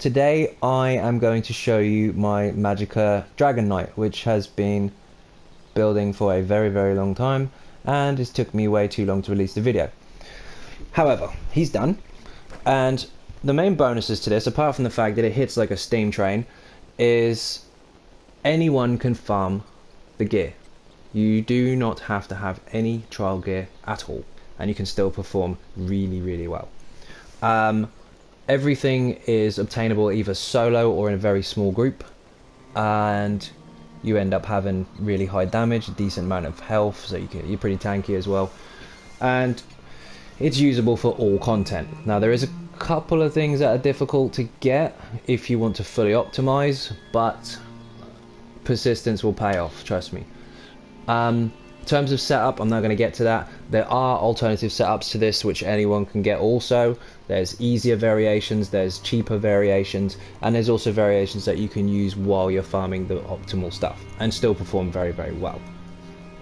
Today I am going to show you my Magicka Dragon Knight, which has been building for a very long time and it took me way too long to release the video. However, he's done, and the main bonuses to this, apart from the fact that it hits like a steam train, is anyone can farm the gear. You do not have to have any trial gear at all, and you can still perform really well. Everything is obtainable either solo or in a very small group, and you end up having really high damage, a decent amount of health, so you're pretty tanky as well, and it's usable for all content. Now there is a couple of things that are difficult to get if you want to fully optimize, but persistence will pay off, trust me. In terms of setup, I'm not going to get to that. There are alternative setups to this which anyone can get also. There's easier variations, there's cheaper variations, and there's also variations that you can use while you're farming the optimal stuff and still perform very well.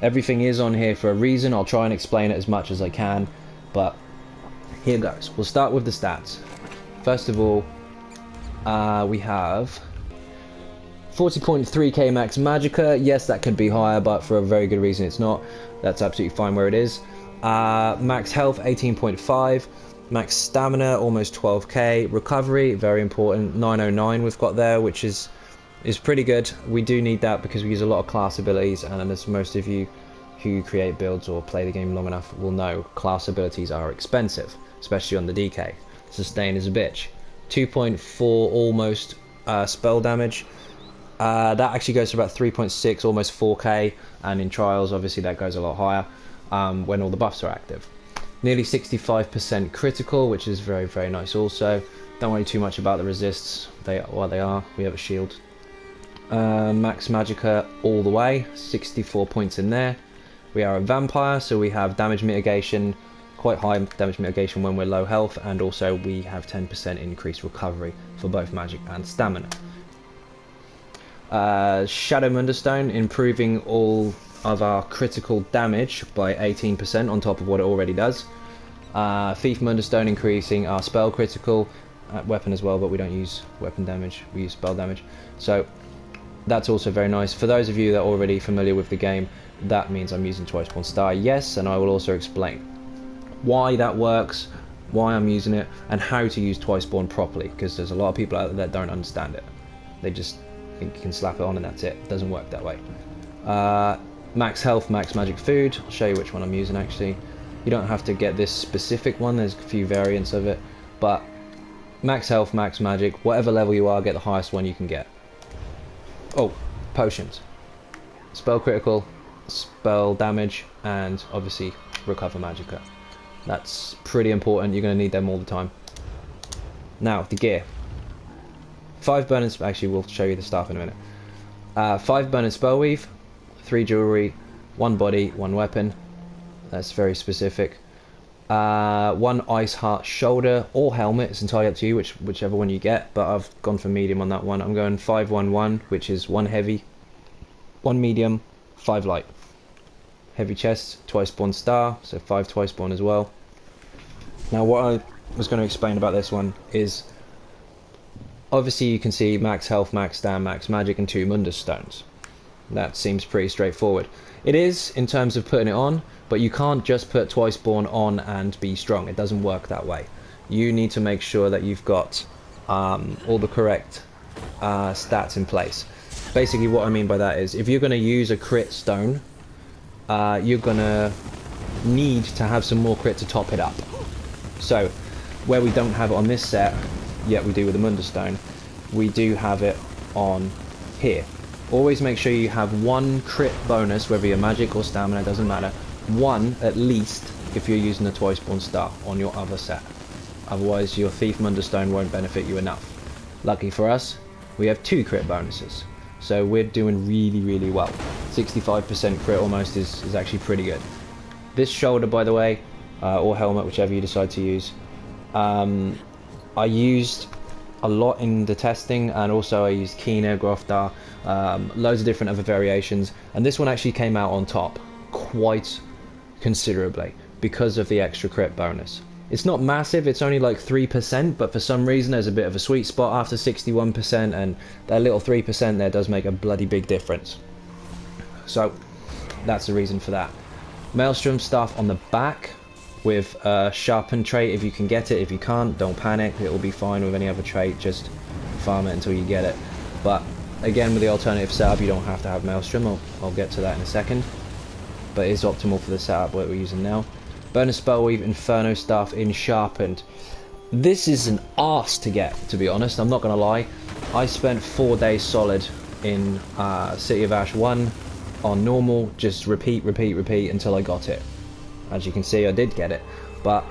Everything is on here for a reason. I'll try and explain it as much as I can, but here goes. We'll start with the stats. First of all, we have 40.3k max Magicka. Yes, that could be higher, but for a very good reason it's not. That's absolutely fine where it is. Max health 18.5, max stamina almost 12k, recovery very important, 909 we've got there, which is pretty good. We do need that because we use a lot of class abilities, and as most of you who create builds or play the game long enough will know, class abilities are expensive, especially on the DK. Sustain is a bitch. 2.4 almost spell damage. That actually goes to about 3.6, almost 4k, and in trials obviously that goes a lot higher when all the buffs are active. Nearly 65% critical, which is very nice also. Don't worry too much about the resists, they are. We have a shield. Max Magicka all the way, 64 points in there. We are a vampire, so we have damage mitigation, quite high damage mitigation when we're low health, and also we have 10% increased recovery for both magic and stamina. Shadow Munderstone, improving all of our critical damage by 18% on top of what it already does. Thief Munderstone, increasing our spell critical, weapon as well, but we don't use weapon damage, we use spell damage, so that's also very nice. For those of you that are already familiar with the game, that means I'm using Twice Born Star, yes, and I will also explain why that works, why I'm using it, and how to use Twice Born properly, because there's a lot of people out there that don't understand it. They just think you can slap it on and that's it. It doesn't work that way. Max health, max magic food. I'll show you which one I'm using actually. You don't have to get this specific one, there's a few variants of it, but max health, max magic, whatever level you are, get the highest one you can get. Oh, potions. Spell critical, spell damage, and obviously recover magicka. That's pretty important, you're going to need them all the time. Now, the gear. 5 burning, actually we'll show you the stuff in a minute. 5 burning spell weave, 3 jewelry, 1 body, 1 weapon. That's very specific. 1 ice heart shoulder or helmet, it's entirely up to you whichever one you get, but I've gone for medium on that one. I'm going 5-1-1, which is 1 heavy, 1 medium, 5 light. Heavy chest, Twice Born Star, so 5 Twice Born as well. Now what I was going to explain about this one is, obviously you can see max health, max stam, max magic, and 2 Munderstones. That seems pretty straightforward. It is in terms of putting it on, but you can't just put Twice Born on and be strong. It doesn't work that way. You need to make sure that you've got all the correct stats in place. Basically what I mean by that is, if you're going to use a crit stone, you're going to need to have some more crit to top it up. So where we don't have it on this set, yet we do with the Munderstone, we do have it on here. Always make sure you have 1 crit bonus, whether you're magic or stamina, doesn't matter. 1 at least if you're using the Twice Born Star on your other set. Otherwise your Thief Munderstone won't benefit you enough. Lucky for us, we have 2 crit bonuses. So we're doing really well. 65% crit almost is actually pretty good. This shoulder, by the way, or helmet, whichever you decide to use, I used a lot in the testing, and also I used Kina, Groftar, loads of different other variations, and this one actually came out on top quite considerably because of the extra crit bonus. It's not massive, it's only like 3%, but for some reason there's a bit of a sweet spot after 61%, and that little 3% there does make a bloody big difference. So that's the reason for that. Maelstrom stuff on the back with sharpened trait if you can get it. If you can't, don't panic, it will be fine with any other trait, just farm it until you get it. But again, with the alternative setup, you don't have to have Maelstrom. I'll get to that in a second, but it's optimal for the setup that we're using now. Bonus spell weave, Inferno stuff in sharpened. This is an arse to get, to be honest, I'm not gonna lie. I spent 4 days solid in City of Ash 1 on normal, just repeat until I got it. As you can see, I did get it, but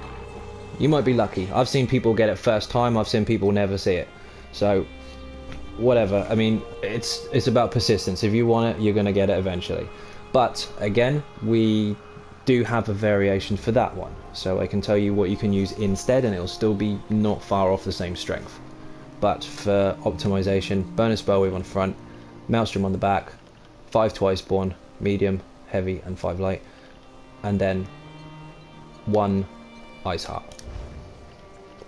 you might be lucky. I've seen people get it first time, I've seen people never see it. So whatever, I mean, it's about persistence. If you want it, you're gonna get it eventually. But again, we do have a variation for that one, so I can tell you what you can use instead, and it'll still be not far off the same strength. But for optimization, bonus spell weave on front, Maelstrom on the back, 5 twice born, medium, heavy, and 5 light, and then 1 ice heart.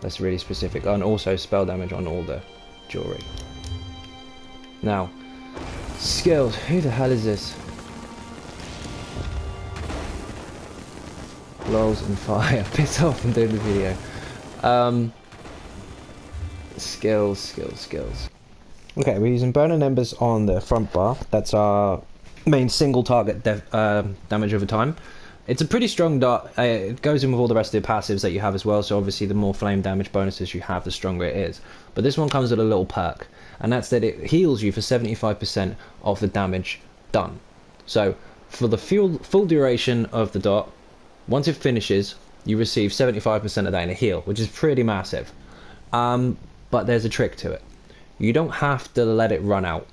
That's really specific, and also spell damage on all the jewelry. Now, skills. Who the hell is this? Lols and fire. Piss off and do the video. Skills. Okay, we're using Burn and Embers on the front bar. That's our main single target damage over time. It's a pretty strong dot. It goes in with all the rest of the passives that you have as well, so obviously the more flame damage bonuses you have, the stronger it is. But this one comes with a little perk, and that's that it heals you for 75% of the damage done. So for the full duration of the dot, once it finishes, you receive 75% of that in a heal, which is pretty massive. But there's a trick to it. You don't have to let it run out.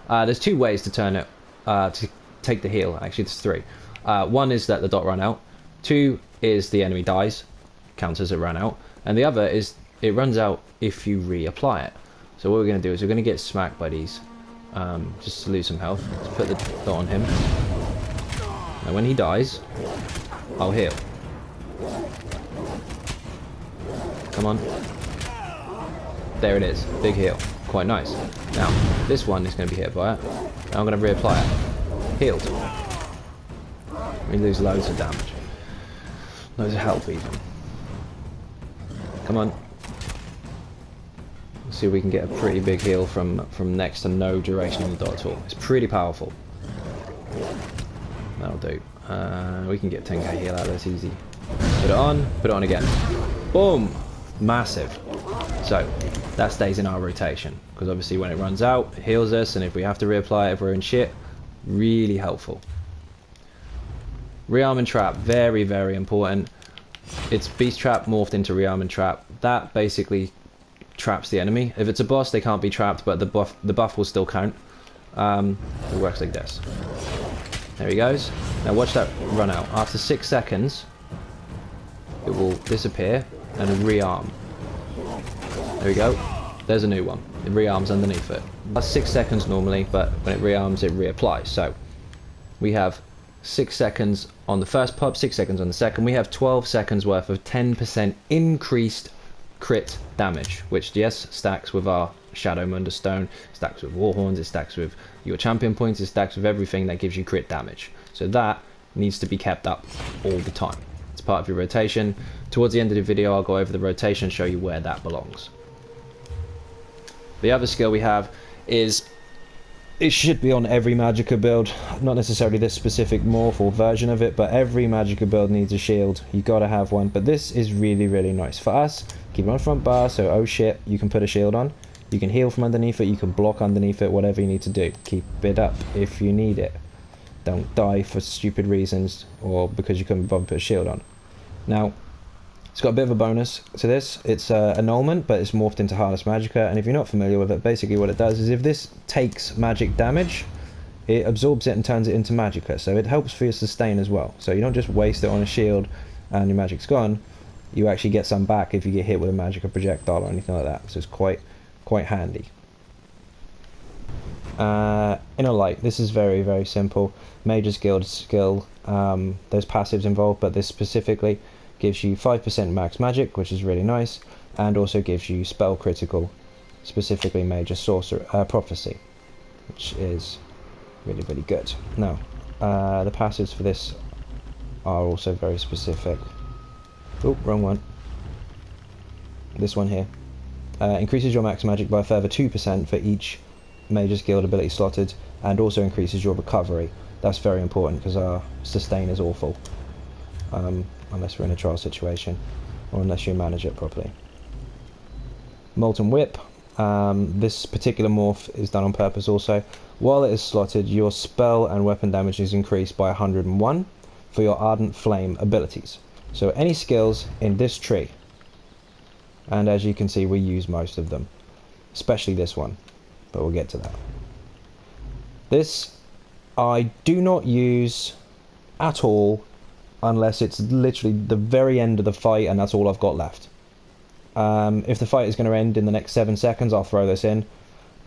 There's 2 ways to turn it, to take the heal. Actually, there's 3. 1 is let the dot run out. 2 is the enemy dies, counts as it ran out. And the other is it runs out if you reapply it. So what we're going to do is we're going to get smacked by these, just to lose some health. Let's put the dot on him. Now when he dies, I'll heal. Come on. There it is. Big heal. Quite nice. Now, this one is going to be hit by it. Now I'm going to reapply it. Healed. We lose loads of damage. Loads of health even. Come on. Let's see if we can get a pretty big heal from next to no duration on the dot at all. It's pretty powerful. That'll do. We can get 10k heal out of this easy. Put it on again. Boom! Massive. So that stays in our rotation, because obviously when it runs out, it heals us, and if we have to reapply it if we're in shit, really helpful. Rearm and trap, very important. It's beast trap morphed into rearm and trap. That basically traps the enemy. If it's a boss, they can't be trapped, but the buff will still count. It works like this. There he goes. Now watch that run out. After 6 seconds, it will disappear and rearm. There we go. There's a new one. It rearms underneath it. That's 6 seconds normally, but when it rearms, it reapplies. So we have 6 seconds on the first pop, 6 seconds on the second. We have 12 seconds worth of 10% increased crit damage, which yes, stacks with our Shadow Munderstone, stacks with Warhorns, it stacks with your champion points, it stacks with everything that gives you crit damage. So that needs to be kept up all the time. It's part of your rotation. Towards the end of the video, I'll go over the rotation and show you where that belongs. The other skill we have is, it should be on every Magicka build, not necessarily this specific morph or version of it, but every Magicka build needs a shield. You gotta have one, but this is really nice. For us, keep it on front bar, so oh shit, you can put a shield on. You can heal from underneath it, you can block underneath it, whatever you need to do. Keep it up if you need it. Don't die for stupid reasons or because you couldn't bother to put a shield on. Now, it's got a bit of a bonus to this. It's annulment, but it's morphed into Harness Magicka, and if you're not familiar with it, basically what it does is if this takes magic damage, it absorbs it and turns it into Magicka, so it helps for your sustain as well. So you don't just waste it on a shield and your magic's gone, you actually get some back if you get hit with a Magicka projectile or anything like that, so it's quite handy. Inner Light, this is very simple. Mage's Guild skill, there's passives involved, but this specifically gives you 5% max magic, which is really nice, and also gives you spell critical, specifically Major Sorcerer Prophecy, which is really, really good. Now, the passives for this are also very specific. Oh, wrong one. This one here. Increases your max magic by a further 2% for each major skilled ability slotted, and also increases your recovery. That's very important because our sustain is awful, unless we're in a trial situation, or unless you manage it properly. Molten Whip. This particular morph is done on purpose also. While it is slotted, your spell and weapon damage is increased by 101 for your Ardent Flame abilities. So any skills in this tree, and as you can see we use most of them, especially this one, but we'll get to that. This I do not use at all unless it's literally the very end of the fight and that's all I've got left. If the fight is going to end in the next 7 seconds, I'll throw this in.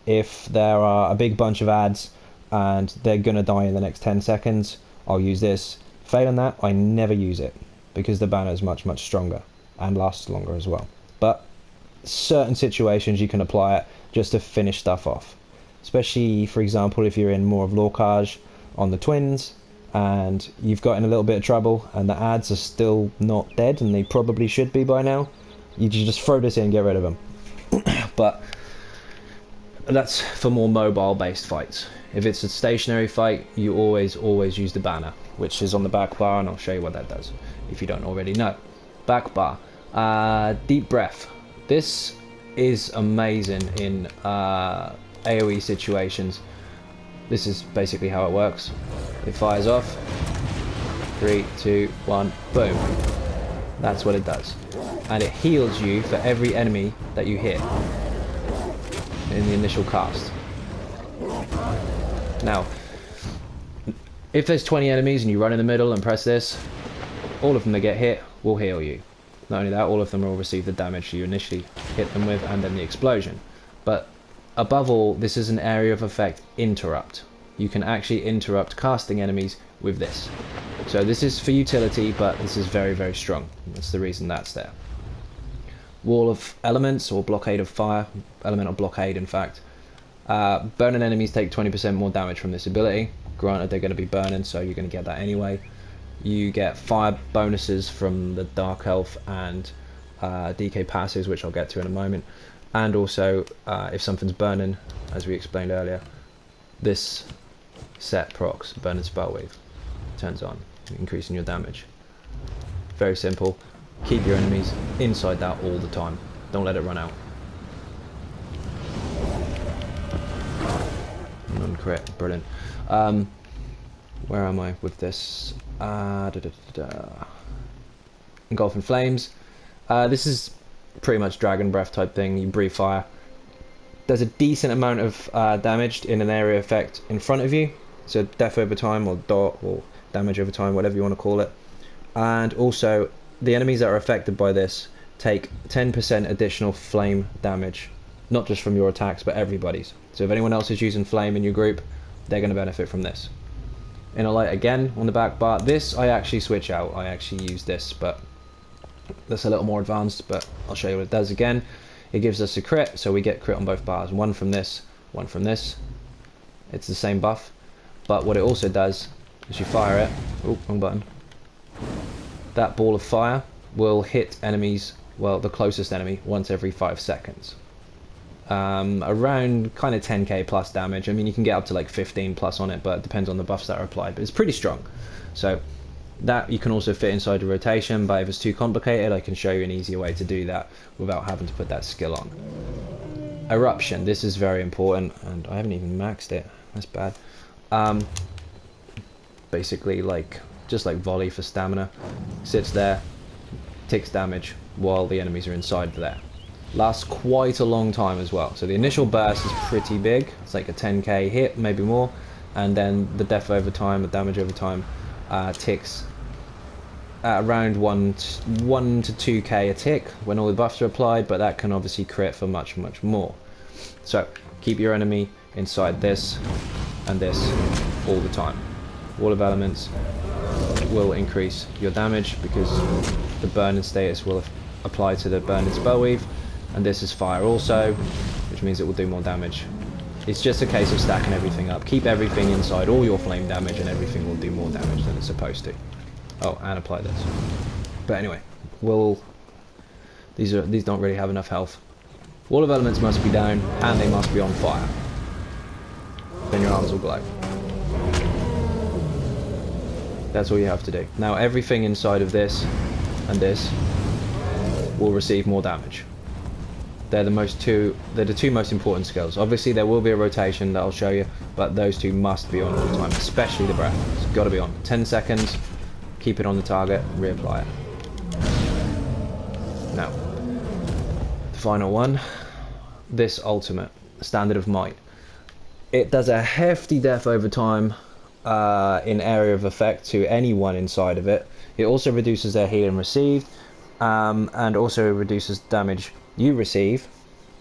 If there are a big bunch of adds and they're going to die in the next 10 seconds, I'll use this. Failing that, I never use it, because the banner is much, much stronger and lasts longer as well. But certain situations you can apply it just to finish stuff off. Especially, for example, if you're in more of Lorcage on the twins, and you've got in a little bit of trouble, and the adds are still not dead, and they probably should be by now, you just throw this in and get rid of them. But that's for more mobile-based fights. If it's a stationary fight, you always use the banner, which is on the back bar, and I'll show you what that does, if you don't already know. Back bar. Deep Breath. This is amazing in AoE situations. This is basically how it works. It fires off. 3, 2, 1, boom. That's what it does. And it heals you for every enemy that you hit in the initial cast. Now, if there's 20 enemies and you run in the middle and press this, all of them that get hit will heal you. Not only that, all of them will receive the damage you initially hit them with and then the explosion. But above all, this is an area of effect interrupt. You can actually interrupt casting enemies with this. So this is for utility, but this is very, very strong. That's the reason that's there. Wall of Elements, or Blockade of Fire, Elemental Blockade in fact. Burning enemies take 20% more damage from this ability. Granted, they're going to be burning, so you're going to get that anyway. You get fire bonuses from the Dark Elf and DK passives, which I'll get to in a moment. And also, if something's burning, as we explained earlier, this set procs, Burning Spell Weave, turns on, increasing your damage. Very simple. Keep your enemies inside that all the time. Don't let it run out. Non-crit, brilliant. Where am I with this? Engulfing Flames. This is pretty much Dragon Breath type thing. You breathe fire. There's a decent amount of damage in an area effect in front of you. So death over time, or dot, or damage over time, whatever you want to call it. And also, the enemies that are affected by this take 10% additional flame damage. Not just from your attacks, but everybody's. So if anyone else is using flame in your group, they're going to benefit from this. Inner Light again on the back bar. This I actually switch out. I actually use this, but that's a little more advanced, but I'll show you what it does again. It gives us a crit, so we get crit on both bars. One from this, one from this. It's the same buff, but what it also does is you fire it. Oh, wrong button. That ball of fire will hit enemies, well, the closest enemy, once every 5 seconds. Around kind of 10k plus damage. I mean, you can get up to like 15 plus on it, but it depends on the buffs that are applied, but it's pretty strong. So that you can also fit inside the rotation, but if it's too complicated, I can show you an easier way to do that without having to put that skill on. Eruption, this is very important, and I haven't even maxed it. That's bad. Basically, just like volley for stamina, sits there, takes damage while the enemies are inside there. Lasts quite a long time as well. So the initial burst is pretty big. It's like a 10k hit, maybe more, and then the death over time, the damage over time, ticks at around 1 to 2k a tick when all the buffs are applied, but that can obviously crit for much, much more. So keep your enemy inside this and this all the time. Wall of Elements, will increase your damage because the burning status will apply to the burning spell weave, and this is fire also, which means it will do more damage. It's just a case of stacking everything up. Keep everything inside all your flame damage and everything will do more damage than it's supposed to. Oh, and apply this. But anyway, these don't really have enough health. Wall of Elements must be down and they must be on fire. Then your arms will glow. That's all you have to do. Now everything inside of this and this will receive more damage. They're the two most important skills. Obviously there will be a rotation that I'll show you, but those two must be on all the time, especially the breath. It's got to be on. 10 seconds, keep it on the target, reapply it. Now, the final one, this ultimate, Standard of Might. It does a hefty death over time in area of effect to anyone inside of it. It also reduces their healing received, and also reduces damage you receive.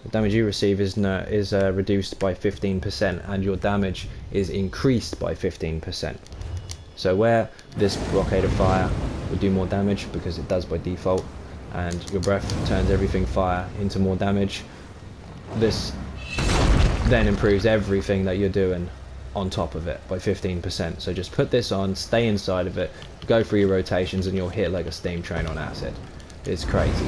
The damage you receive is reduced by 15%, and your damage is increased by 15%. So where this Blockade of Fire would do more damage because it does by default, and your breath turns everything fire into more damage, this then improves everything that you're doing on top of it by 15%. So just put this on, stay inside of it, go through your rotations, and you'll hit like a steam train on acid. It's crazy.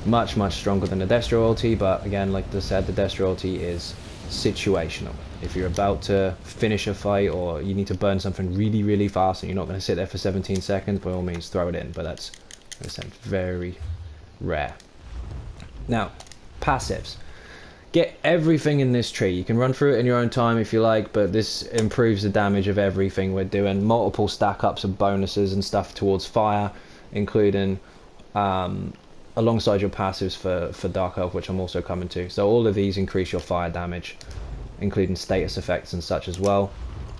Much stronger than the Destro ulti, but again, like I said, the Destro ulti is situational. If you're about to finish a fight or you need to burn something really fast and you're not going to sit there for 17 seconds, by all means throw it in, but that's, like I said, very rare. Now, passives. Get everything in this tree. You can run through it in your own time if you like, but this improves the damage of everything. We're doing multiple stack ups of bonuses and stuff towards fire, including alongside your passives for Dark Elf, which I'm also coming to. So all of these increase your fire damage, including status effects and such as well.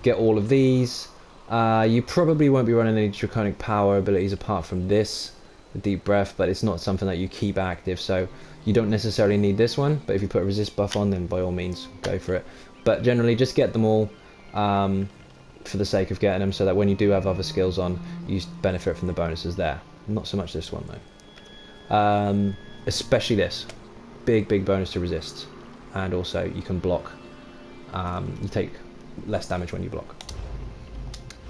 Get all of these. You probably won't be running any Draconic Power abilities apart from this, the Deep Breath, but it's not something that you keep active, so you don't necessarily need this one. But if you put a resist buff on, then by all means go for it. But generally just get them all for the sake of getting them, so that when you do have other skills on, you benefit from the bonuses there. Not so much this one though. Especially this big bonus to resists, and also you can block. You take less damage when you block.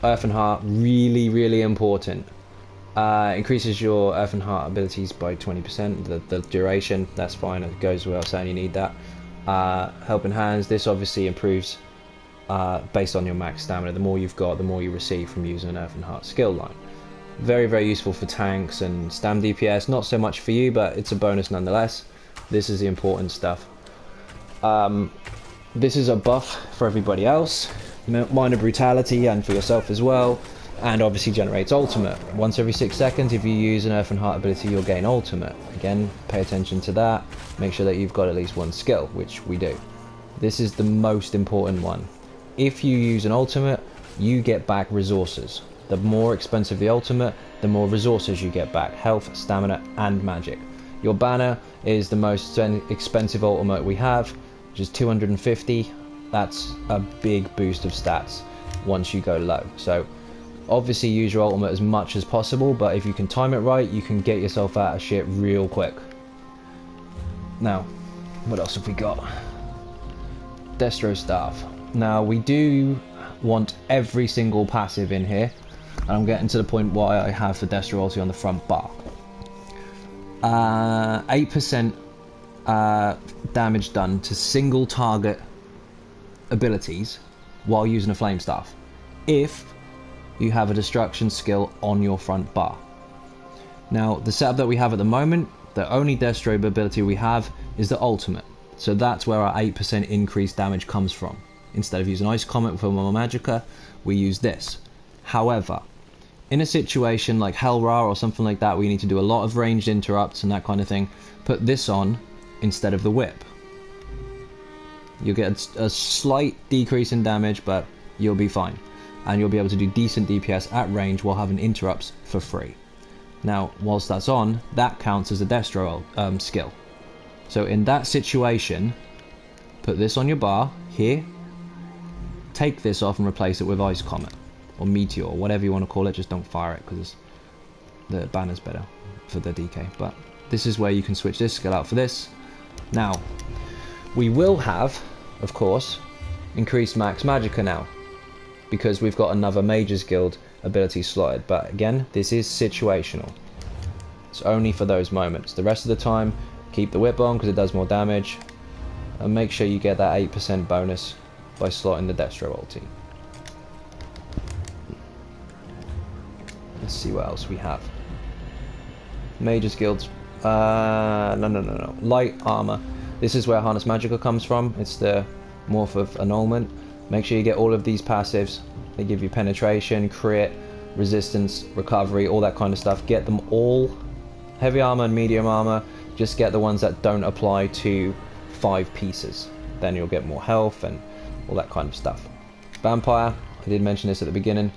Earth and Heart, really important. Increases your Earth and Heart abilities by 20%. The duration, that's fine, it goes without saying you need that. Helping Hands, this obviously improves based on your max stamina. The more you've got, the more you receive from using an Earth and Heart skill line. Very useful for tanks and stam DPS. Not so much for you, but it's a bonus nonetheless. This is the important stuff. This is a buff for everybody else. Minor Brutality, and for yourself as well. And obviously generates ultimate. Once every 6 seconds, if you use an Earth and Heart ability, you'll gain ultimate. Again, pay attention to that. Make sure that you've got at least one skill, which we do. This is the most important one. If you use an ultimate, you get back resources. The more expensive the ultimate, the more resources you get back. Health, stamina, and magic. Your banner is the most expensive ultimate we have, which is 250. That's a big boost of stats once you go low. So obviously use your ultimate as much as possible, but if you can time it right, you can get yourself out of shit real quick. Now, what else have we got? Destro Staff. Now, we do want every single passive in here, and I'm getting to the point why I have the Destro ulti on the front bar. 8% damage done to single target abilities while using a Flame Staff, if you have a destruction skill on your front bar. Now, the setup that we have at the moment, the only Destro ability we have is the ultimate, so that's where our 8% increased damage comes from. Instead of using Ice Comet for my Magicka, we use this. However, in a situation like Hellra or something like that, where you need to do a lot of ranged interrupts and that kind of thing, put this on instead of the whip. You'll get a slight decrease in damage, but you'll be fine. And you'll be able to do decent DPS at range while having interrupts for free. Now, whilst that's on, that counts as a Destro skill. So in that situation, put this on your bar here, take this off and replace it with Ice Comet. or meteor, or whatever you want to call it. Just don't fire it because the banner's better for the DK. But this is where you can switch this skill out for this. Now, we will have, of course, increased max Magicka now, because we've got another Mage's Guild ability slotted. But again, this is situational. It's only for those moments. The rest of the time, keep the whip on because it does more damage, and make sure you get that 8% bonus by slotting the Destro ulti. Let's see what else we have. Mage's Guilds. No. Light armor. This is where Harness Magicka comes from. It's the morph of annulment. Make sure you get all of these passives. They give you penetration, crit, resistance, recovery, all that kind of stuff. Get them all. Heavy armor and medium armor. Just get the ones that don't apply to 5 pieces. Then you'll get more health and all that kind of stuff. Vampire. I did mention this at the beginning.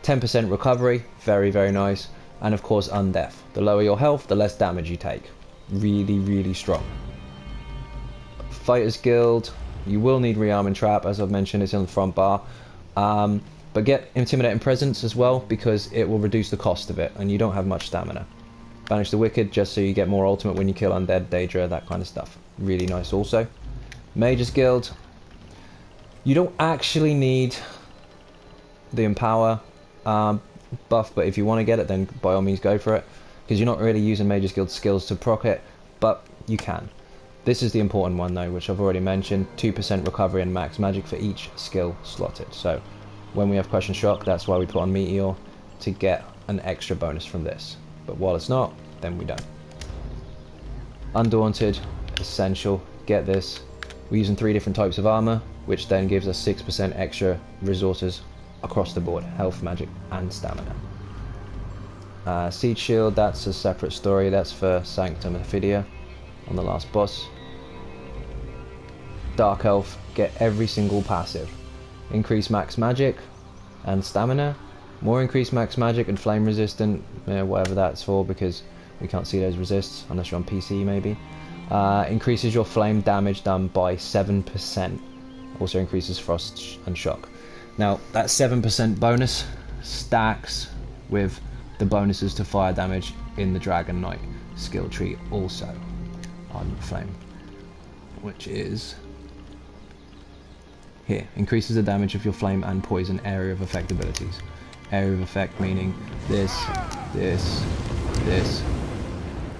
10% recovery. Very, very nice. And of course undeath. The lower your health, the less damage you take. Really, really strong. Fighters Guild. You will need rearm and trap, as I've mentioned, it's on the front bar. But get Intimidating Presence as well, because it will reduce the cost of it, and you don't have much stamina. Banish the Wicked, just so you get more ultimate when you kill undead, Daedra, that kind of stuff. Really nice also. Mage's Guild. You don't actually need the Empower buff, but if you want to get it, then by all means go for it, because you're not really using Mage's Guild skills to proc it, but you can. This is the important one though, which I've already mentioned. 2% recovery and max magic for each skill slotted. So when we have Crush and Shock, that's why we put on Meteor, to get an extra bonus from this. But while it's not, then we don't. Undaunted, essential. Get this. We're using 3 different types of armor, which then gives us 6% extra resources across the board. Health, magic, and stamina. Siege Shield, that's a separate story. That's for Sanctum and Ophidia on the last boss. Dark Elf, get every single passive. Increase max magic and stamina. More increased max magic and flame resistant, whatever that's for, because we can't see those resists unless you're on PC maybe. Increases your flame damage done by 7%. Also increases frost and shock. Now that 7% bonus stacks with the bonuses to fire damage in the Dragon Knight skill tree also on flame, which is here. Increases the damage of your flame and poison area of effect abilities. Area of effect meaning this,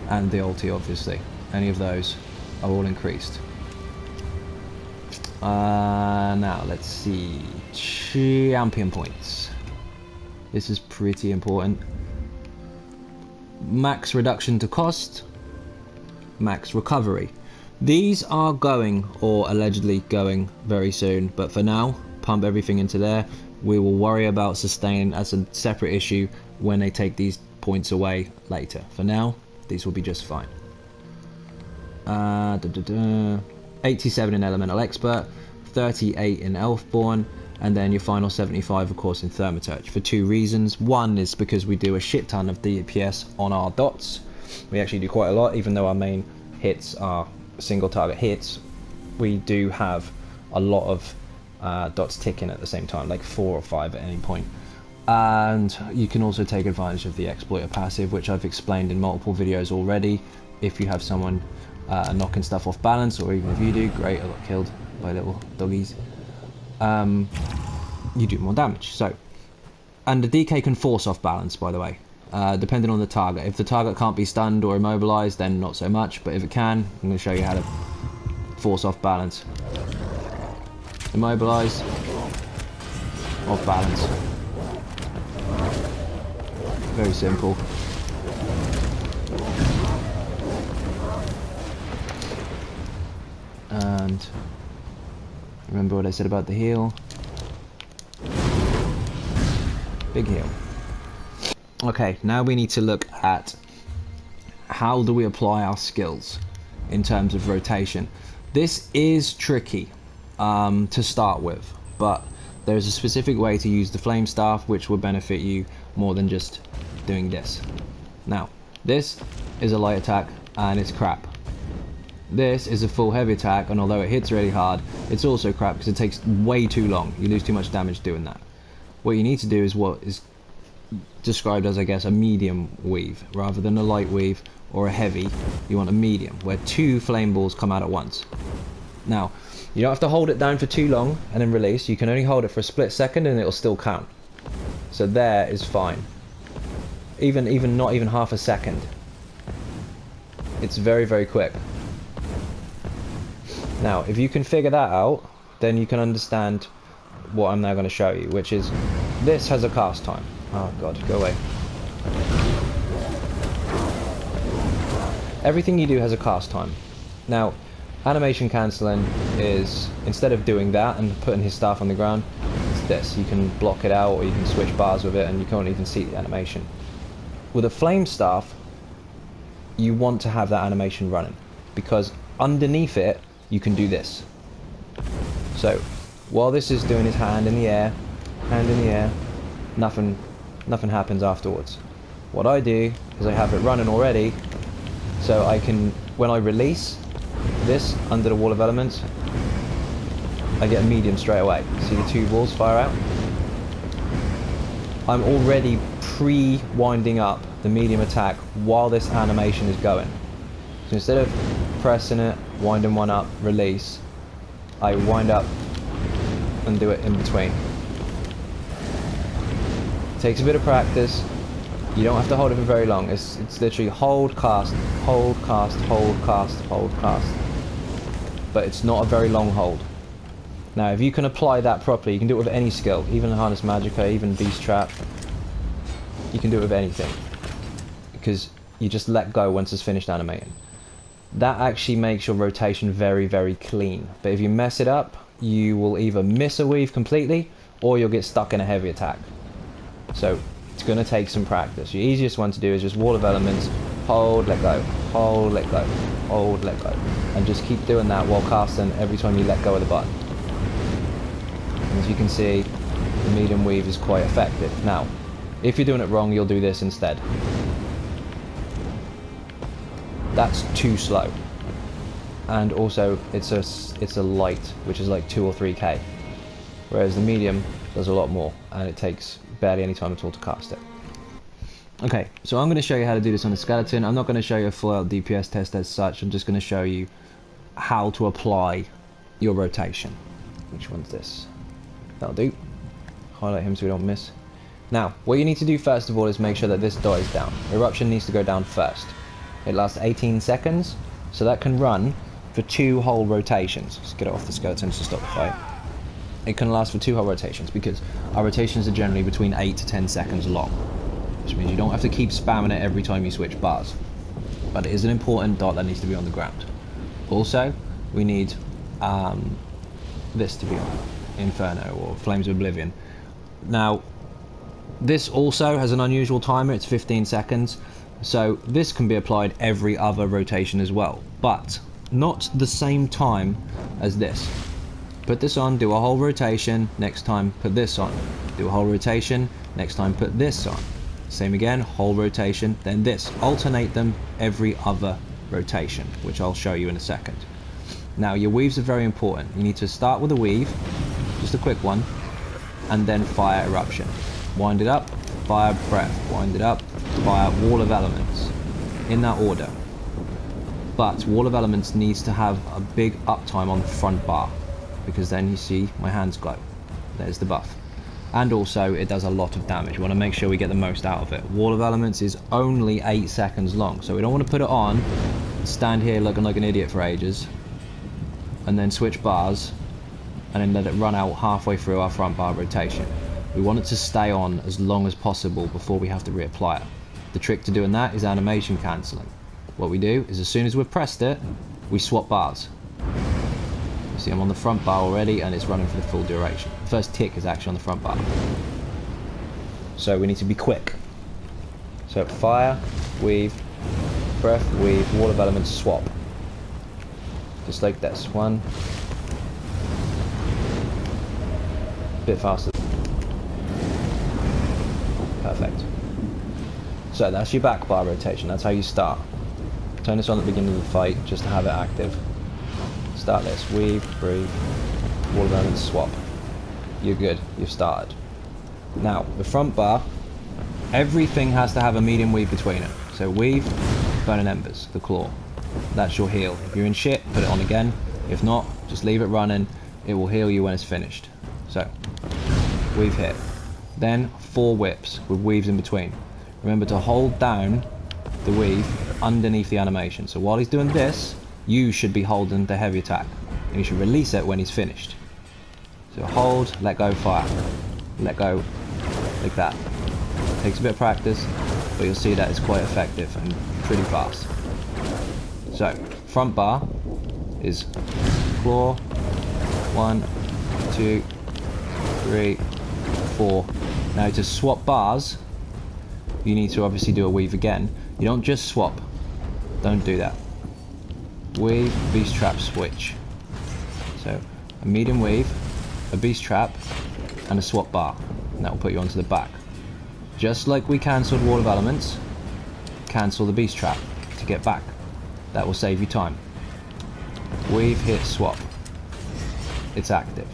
and the ulti obviously. Any of those are all increased. Now let's see. Champion points. This is pretty important. Max reduction to cost. Max recovery. These are going, or allegedly going, very soon, but for now, pump everything into there. We will worry about sustain as a separate issue when they take these points away later. For now, these will be just fine. 87 in Elemental Expert, 38 in Elfborn, and then your final 75 of course in Thaumaturge, for 2 reasons. One is because we do a shit ton of DPS on our dots. We actually do quite a lot, even though our main hits are single target hits. We do have a lot of dots ticking at the same time, like 4 or 5 at any point. And you can also take advantage of the Exploiter passive, which I've explained in multiple videos already. If you have someone knocking stuff off balance, or even if you do, great, I got killed by little doggies, you do more damage. So, and the DK can force off balance, by the way, depending on the target. If the target can't be stunned or immobilized, then not so much, but if it can, I'm going to show you how to force off balance. Immobilize, off balance. Very simple. And remember what I said about the heal. Big heal. Okay, now we need to look at how do we apply our skills in terms of rotation. This is tricky to start with, but there's a specific way to use the flame staff which will benefit you more than just doing this. Now, this is a light attack and it's crap. This is a full heavy attack, and although it hits really hard, it's also crap because it takes way too long. You lose too much damage doing that. What you need to do is what is described as, I guess, a medium weave. Rather than a light weave or a heavy, you want a medium, where 2 flame balls come out at once. Now, you don't have to hold it down for too long and then release. You can only hold it for a split second and it'll still count. So there is fine. Even not even half a second. It's very, very quick. Now, if you can figure that out, then you can understand what I'm now going to show you, which is this has a cast time. Oh god, go away. Everything you do has a cast time. Now, animation cancelling is, instead of doing that and putting his staff on the ground, it's this. You can block it out or you can switch bars with it and you can't even see the animation. With a flame staff, you want to have that animation running, because underneath it you can do this. So while this is doing his hand in the air, nothing happens afterwards. What I do is I have it running already, so I can, when I release this under the wall of elements, I get a medium straight away. See the 2 balls fire out? I'm already pre-winding up the medium attack while this animation is going. So instead of pressing it, winding one up, release, I wind up and do it in between. It takes a bit of practice. You don't have to hold it for very long. It's literally hold, cast, hold, cast, hold, cast, hold, cast. But it's not a very long hold. Now, if you can apply that properly, you can do it with any skill, even Harness Magicka, even Beast Trap. You can do it with anything, because you just let go once it's finished animating. That actually makes your rotation very, very clean. But if you mess it up, you will either miss a weave completely, or you'll get stuck in a heavy attack. So it's going to take some practice. Your easiest one to do is just Wall of Elements, hold, let go, hold, let go, hold, let go, and just keep doing that while casting every time you let go of the button. And as you can see, the medium weave is quite effective. Now, if you're doing it wrong, you'll do this instead. That's too slow. And also, it's a light, which is like 2 or 3k. Whereas the medium does a lot more, and it takes barely any time at all to cast it. Okay, so I'm going to show you how to do this on a skeleton. I'm not going to show you a full out DPS test as such. I'm just going to show you how to apply your rotation. Which one's this? That'll do. Highlight him so we don't miss. Now, what you need to do first of all is make sure that this dot is down. Eruption needs to go down first. It lasts 18 seconds, so that can run for 2 whole rotations. Just get it off the skeletons to stop the fight. It can last for 2 whole rotations, because our rotations are generally between 8 to 10 seconds long. Which means you don't have to keep spamming it every time you switch bars. But it is an important dot that needs to be on the ground. Also, we need this to be on. Inferno, or Flames of Oblivion. Now, this also has an unusual timer, it's 15 seconds. So this can be applied every other rotation as well, but not the same time as this. Put this on, do a whole rotation, next time put this on. Do a whole rotation, next time put this on. Same again, whole rotation, then this. Alternate them every other rotation, which I'll show you in a second. Now, your weaves are very important. You need to start with a weave, just a quick one, and then fire eruption. Wind it up, fire breath, wind it up, fire Wall of Elements, in that order. But Wall of Elements needs to have a big uptime on the front bar, because then you see my hands glow. There's the buff. And also it does a lot of damage. We want to make sure we get the most out of it. Wall of Elements is only 8 seconds long, so we don't want to put it on, stand here looking like an idiot for ages, and then switch bars, and then let it run out halfway through our front bar rotation. We want it to stay on as long as possible before we have to reapply it. The trick to doing that is animation cancelling. What we do is, as soon as we've pressed it, we swap bars. You see I'm on the front bar already, and it's running for the full duration. The first tick is actually on the front bar. So we need to be quick. So fire, weave, breath, weave, Wall of Elements, swap. Just like this. One. Bit faster. Perfect. So that's your back bar rotation. That's how you start. Turn this on at the beginning of the fight just to have it active. Start this. Weave, breathe, Wall of Elements, swap. You're good. You've started. Now, the front bar, everything has to have a medium weave between it. So weave, burning embers, the claw. That's your heal. If you're in shit, put it on again. If not, just leave it running. It will heal you when it's finished. So, weave hit. Then 4 whips with weaves in between. Remember to hold down the weave underneath the animation. So while he's doing this, you should be holding the heavy attack. And you should release it when he's finished. So hold, let go, fire. Let go, like that. Takes a bit of practice, but you'll see that it's quite effective and pretty fast. So, front bar is claw, 1, 2, 3, 4. Now to swap bars, you need to obviously do a weave again. You don't just swap, don't do that. Weave, beast trap, switch. So, a medium weave, a beast trap, and a swap bar. And that will put you onto the back. Just like we cancelled Wall of Elements, cancel the beast trap to get back. That will save you time. Weave, hit, swap. It's active.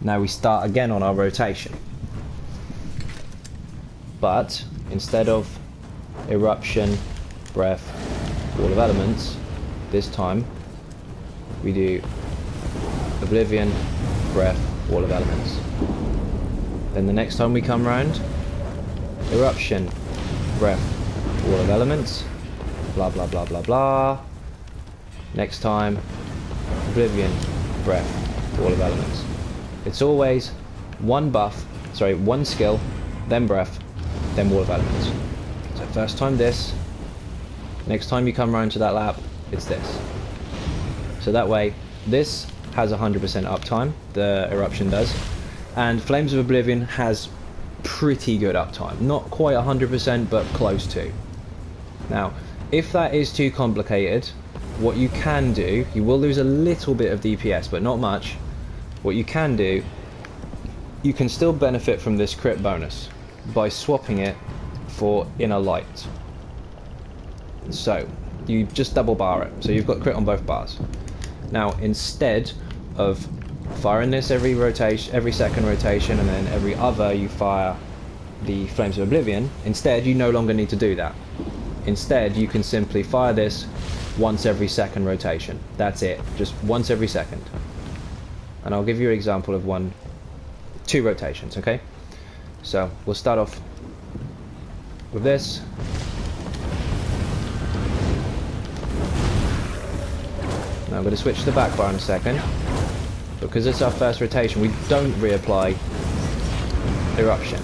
Now we start again on our rotation. But instead of eruption, breath, Wall of Elements, this time we do oblivion, breath, Wall of Elements. Then the next time we come round, eruption, breath, Wall of Elements, blah blah blah blah blah. Next time, oblivion, breath, Wall of Elements. It's always one skill, then breath, then Wall of Elements. So first time this, next time you come round to that lap, it's this. So that way, this has 100% uptime, the eruption does, and Flames of Oblivion has pretty good uptime. Not quite 100%, but close to. Now, if that is too complicated, what you can do, you will lose a little bit of DPS, but not much. What you can do, you can still benefit from this crit bonus by swapping it for Inner Light. So, you just double bar it. So you've got crit on both bars. Now, instead of firing this every second rotation, and then every other you fire the Flames of Oblivion, instead you no longer need to do that. Instead, you can simply fire this once every second rotation. That's it, just once every second. And I'll give you an example of 2 rotations, okay? So we'll start off with this. Now I'm going to switch to the back bar in a second. Because it's our first rotation, we don't reapply eruption.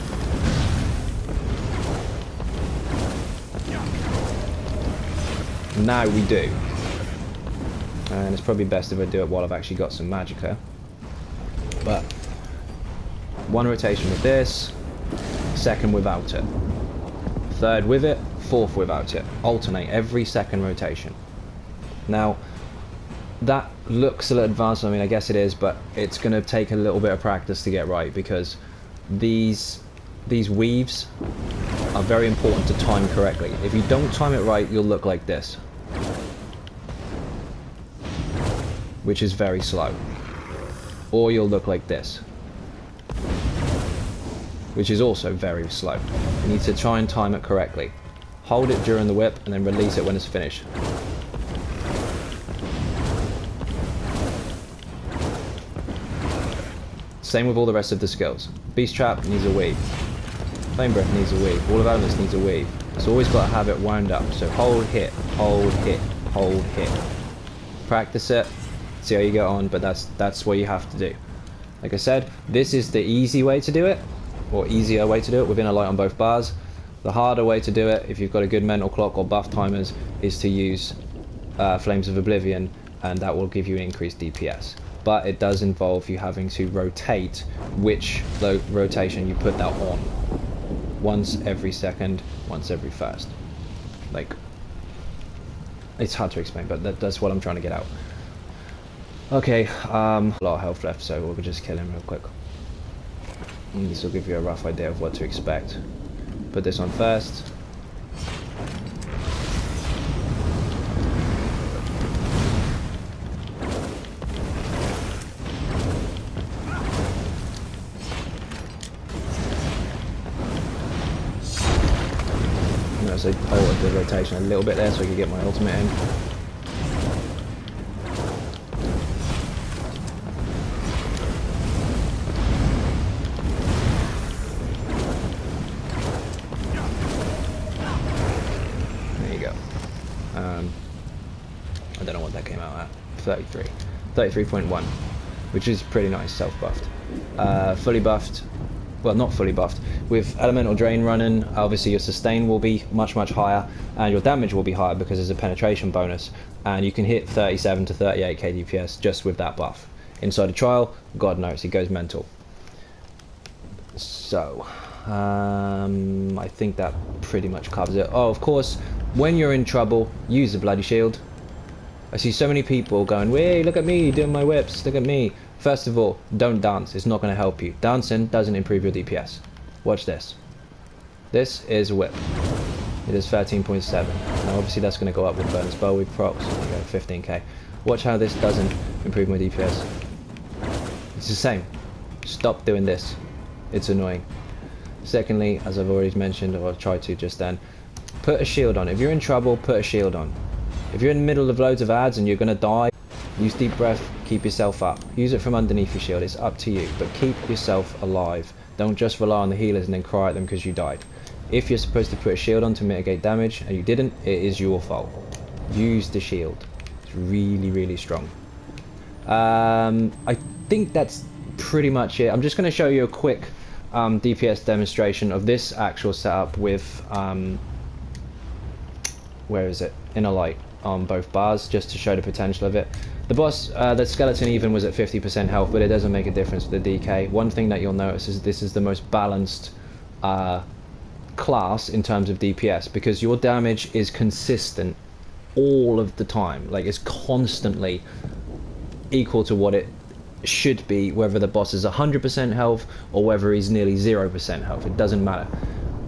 Now we do. And it's probably best if I do it while I've actually got some Magicka. But 1 rotation with this, 2nd without it, 3rd with it, 4th without it. Alternate every second rotation. Now, that looks a little advanced, I mean I guess it is, but it's going to take a little bit of practice to get right, because these weaves are very important to time correctly. If you don't time it right, you'll look like this, which is very slow. Or you'll look like this, which is also very slow. You need to try and time it correctly. Hold it during the whip and then release it when it's finished. Same with all the rest of the skills. Beast Trap needs a weave. Flame Breath needs a weave. Wall of Elements needs a weave. It's always got to have it wound up. So hold, hit, hold, hit, hold, hit. Practice it, see how you get on, but that's what you have to do. Like I said, this is the easy way to do it, or easier way to do it with Inner Light on both bars. The harder way to do it, if you've got a good mental clock or buff timers, is to use Flames of Oblivion, and that will give you increased DPS. But it does involve you having to rotate which rotation you put that on. Once every second, once every first. Like, it's hard to explain, but that's what I'm trying to get out. Okay, a lot of health left, so we'll just kill him real quick. And this will give you a rough idea of what to expect. Put this on first. notice I altered the rotation a little bit there so I could get my ultimate in. There you go. I don't know what that came out at. 33.1, which is pretty nice, self-buffed. Fully buffed, well, not fully buffed. With Elemental Drain running, obviously your sustain will be much higher, and your damage will be higher because there's a penetration bonus, and you can hit 37 to 38k DPS just with that buff. Inside a trial, God knows, it goes mental. So, I think that pretty much covers it. Oh, of course, when you're in trouble, use the bloody shield. I see so many people going, "Wait, look at me doing my whips, look at me." First of all, don't dance, it's not going to help you. Dancing doesn't improve your DPS. Watch this. This is a whip. It is 13.7. Now obviously that's going to go up with bonus bow with procs. There you go, 15k. Watch how this doesn't improve my DPS. It's the same. Stop doing this. It's annoying. Secondly, as I've already mentioned, or I've tried to just then, put a shield on. If you're in trouble, put a shield on. If you're in the middle of loads of ads and you're going to die, use deep breath, keep yourself up. Use it from underneath your shield, it's up to you. But keep yourself alive. Don't just rely on the healers and then cry at them because you died. If you're supposed to put a shield on to mitigate damage and you didn't, it is your fault. Use the shield. It's really strong. I think that's pretty much it. I'm just going to show you a quick DPS demonstration of this actual setup with, where is it? Inner Light on both bars, just to show the potential of it. The boss, the skeleton even was at 50% health, but it doesn't make a difference with the DK. One thing that you'll notice is this is the most balanced class in terms of DPS, because your damage is consistent all of the time. Like, it's constantly equal to what it should be, whether the boss is 100% health or whether he's nearly 0% health. It doesn't matter.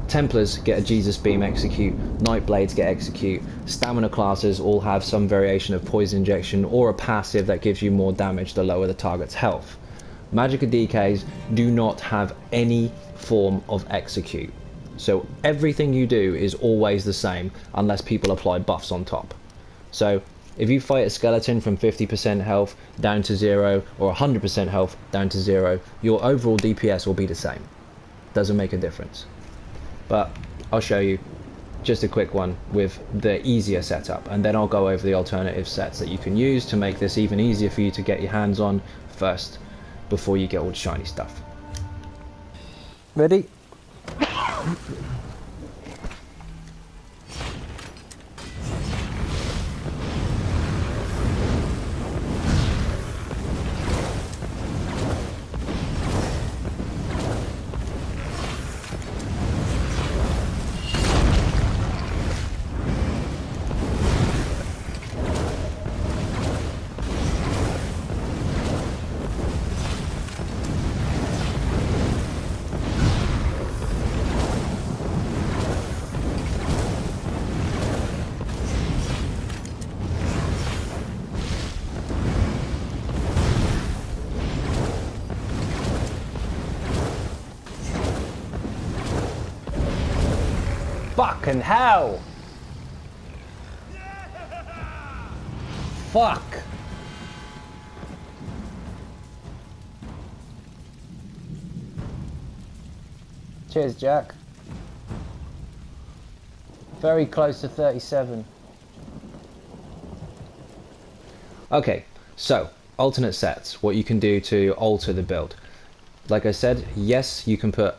Templars get a Jesus Beam execute, Nightblades get execute, stamina classes all have some variation of poison injection or a passive that gives you more damage the lower the target's health. Magicka DKs do not have any form of execute, so everything you do is always the same unless people apply buffs on top. So if you fight a skeleton from 50% health down to 0 or 100% health down to 0, your overall DPS will be the same. Doesn't make a difference. But I'll show you just a quick one with the easier setup, and then I'll go over the alternative sets that you can use to make this even easier for you to get your hands on first before you get all the shiny stuff. Ready? Fucking hell! Fuck! Cheers, Jack. Very close to 37. Okay, so alternate sets, what you can do to alter the build. Like I said, yes, you can put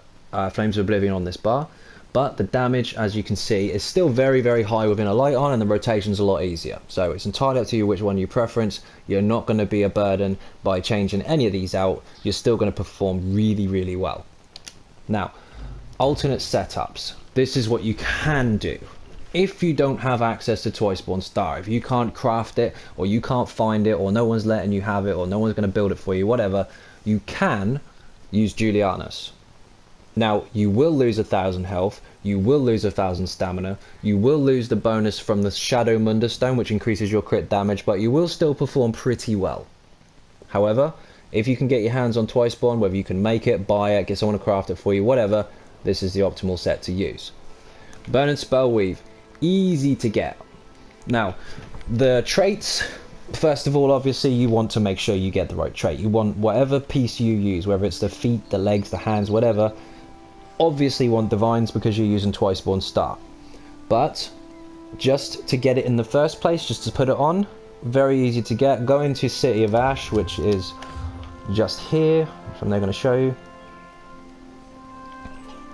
Flames of Oblivion on this bar, but the damage, as you can see, is still very high within a light on, and the rotation's a lot easier. So it's entirely up to you which one you preference. You're not going to be a burden by changing any of these out. You're still going to perform really well. Now, alternate setups. This is what you can do. If you don't have access to Twice-Born Star, if you can't craft it, or you can't find it, or no one's letting you have it, or no one's going to build it for you, whatever, you can use Julianus. Now, you will lose 1,000 health, you will lose 1,000 stamina, you will lose the bonus from the Shadow Mundus Stone, which increases your crit damage, but you will still perform pretty well. However, if you can get your hands on Twice-Born, whether you can make it, buy it, get someone to craft it for you, whatever, this is the optimal set to use. Burn and Spell Weave, easy to get. Now, the traits, first of all, obviously you want to make sure you get the right trait. You want whatever piece you use, whether it's the feet, the legs, the hands, whatever. Obviously you want Divines because you're using Twiceborn Star. But just to get it in the first place, just to put it on, very easy to get. Go into City of Ash, which is just here, which I'm now going to show you.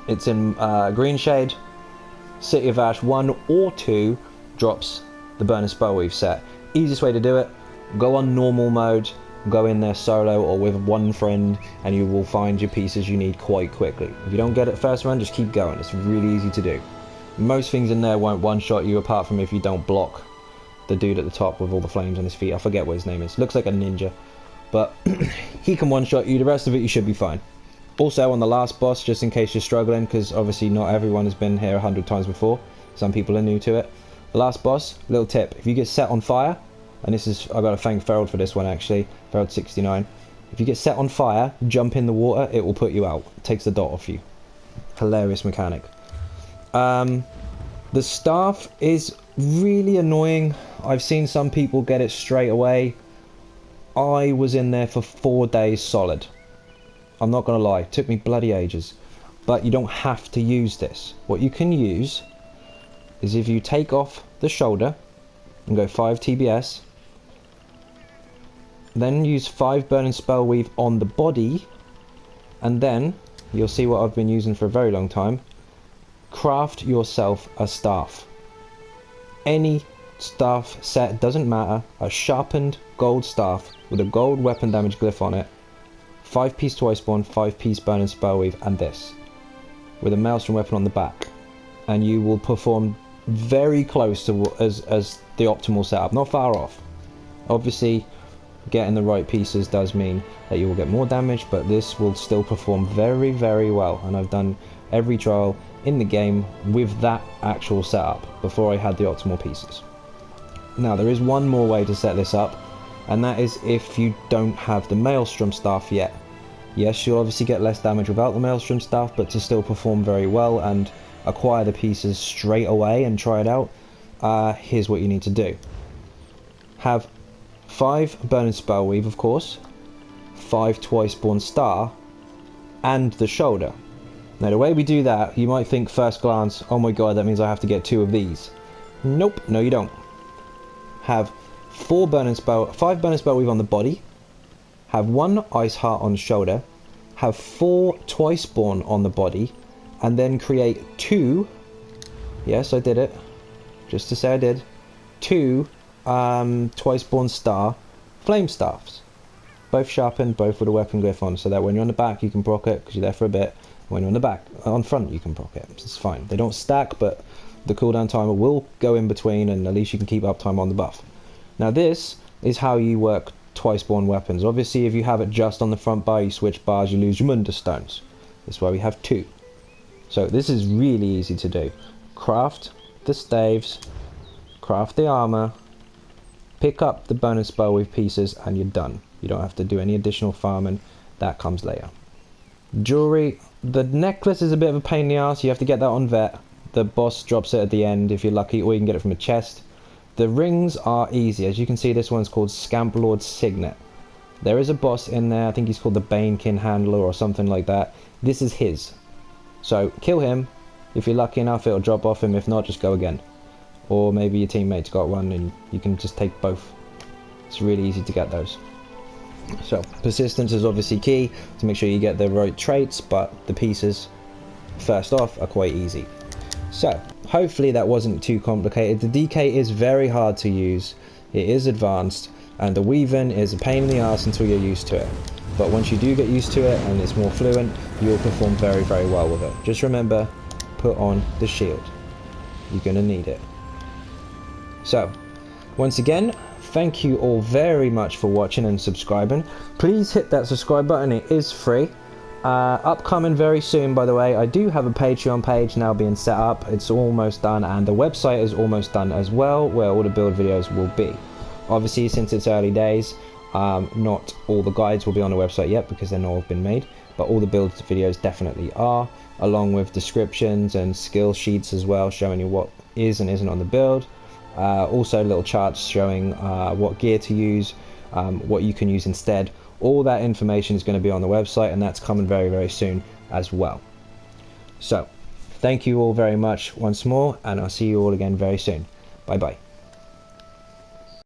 It's in green shade. City of Ash 1 or 2 drops the Burn and Spell Weave set. Easiest way to do it, go on normal mode, go in there solo or with one friend, and you will find your pieces you need quite quickly. If you don't get it first run, just keep going. It's really easy to do. Most things in there won't one-shot you, apart from if you don't block the dude at the top with all the flames on his feet. I forget what his name is. Looks like a ninja, but he can one-shot you. The rest of it you should be fine. Also on the last boss, just in case you're struggling, because obviously not everyone has been here 100 times before, some people are new to it. The last boss, little tip, if you get set on fire, and this is, I gotta thank Ferald for this one actually, Ferald69, if you get set on fire, jump in the water, it will put you out. It takes the dot off you. Hilarious mechanic. The staff is really annoying. I've seen some people get it straight away. I was in there for 4 days solid. I'm not gonna lie, it took me bloody ages. But you don't have to use this. What you can use is if you take off the shoulder and go 5 TBS, then use 5 Burn and Spell Weave on the body, and then you'll see what I've been using for a very long time. Craft yourself a staff. Any staff set, doesn't matter, a sharpened gold staff with a gold weapon damage glyph on it, 5-piece Twiceborn, 5-piece Burn and Spell Weave, and this with a Maelstrom weapon on the back, and you will perform very close to as the optimal setup, not far off. Obviously getting the right pieces does mean that you will get more damage, but this will still perform very, very well, and I've done every trial in the game with that actual setup before I had the optimal pieces. Now there is one more way to set this up, and that is if you don't have the Maelstrom staff yet. Yes, you'll obviously get less damage without the Maelstrom staff, but to still perform very well and acquire the pieces straight away and try it out, here's what you need to do. Have 5 Burn and Spell Weave, of course, 5 Twiceborn Star, and the shoulder. Now the way we do that, you might think first glance, oh my god, that means I have to get 2 of these. Nope, no you don't. Have 5 Burn and Spell Weave on the body, have 1 Ice Heart on the shoulder, have 4 Twiceborn on the body, and then create 2, yes I did it, just to say I did, 2 Twiceborn Star Flame Staffs. Both sharpened, both with a weapon glyph on, so that when you're on the back you can proc it, because you're there for a bit. When you're on the back, on front you can proc it, it's fine. They don't stack, but the cooldown timer will go in between, and at least you can keep uptime on the buff. Now this is how you work Twiceborn weapons. Obviously if you have it just on the front bar, you switch bars, you lose your Munda Stones. That's why we have 2. So this is really easy to do. Craft the staves, craft the armor, pick up the Burn and Spell Weave pieces, and you're done. You don't have to do any additional farming, that comes later. Jewelry, the necklace is a bit of a pain in the ass, you have to get that on vet. The boss drops it at the end if you're lucky, or you can get it from a chest. The rings are easy, as you can see this one's called Scamp Lord's Signet. There is a boss in there, I think he's called the Banekin Handler or something like that. This is his. So kill him, if you're lucky enough it'll drop off him, if not just go again. Or maybe your teammate's got one and you can just take both. It's really easy to get those. So persistence is obviously key to make sure you get the right traits, but the pieces first off are quite easy. So hopefully that wasn't too complicated. The DK is very hard to use, it is advanced, and the weaving is a pain in the ass until you're used to it. But once you do get used to it and it's more fluent, you'll perform very, very well with it. Just remember, put on the shield. You're going to need it. So, once again, thank you all very much for watching and subscribing. Please hit that subscribe button, it is free. Upcoming very soon, by the way, I do have a Patreon page now being set up. It's almost done, and the website is almost done as well, where all the build videos will be. Obviously, since it's early days, not all the guides will be on the website yet because they're not all been made, but all the build videos definitely are. along with descriptions and skill sheets as well, showing you what is and isn't on the build. Also little charts showing what gear to use, what you can use instead. All that information is going to be on the website, and that's coming very, very soon as well. So thank you all very much once more, and I'll see you all again very soon. Bye bye.